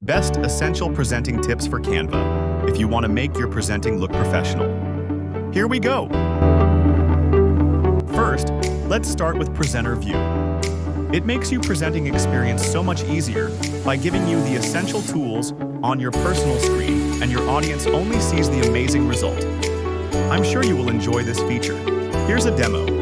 Best essential presenting tips for Canva if you want to make your presenting look professional. Here we go! First, let's start with presenter view. It makes your presenting experience so much easier by giving you the essential tools on your personal screen, and your audience only sees the amazing result. I'm sure you will enjoy this feature. Here's a demo.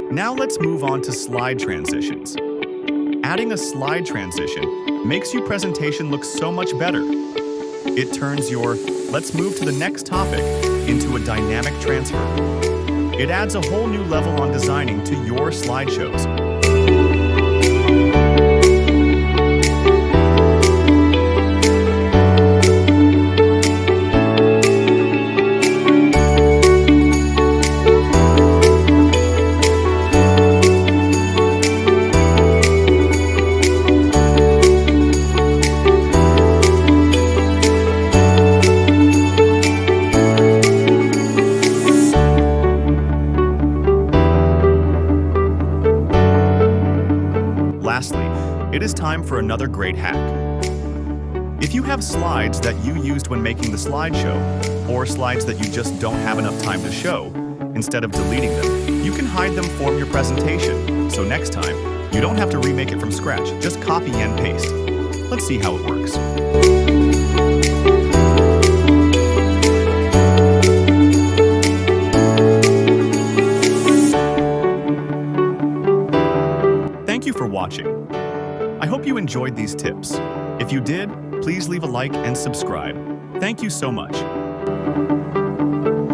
Now let's move on to slide transitions. Adding a slide transition makes your presentation look so much better. It turns your "let's move to the next topic" into a dynamic transfer. It adds a whole new level on designing to your slideshows. Lastly, it is time for another great hack. If you have slides that you used when making the slideshow, or slides that you just don't have enough time to show, instead of deleting them, you can hide them from your presentation. So next time, you don't have to remake it from scratch, just copy and paste. Let's see how it works. Thank you for watching. I hope you enjoyed these tips. If you did, please leave a like and subscribe. Thank you so much.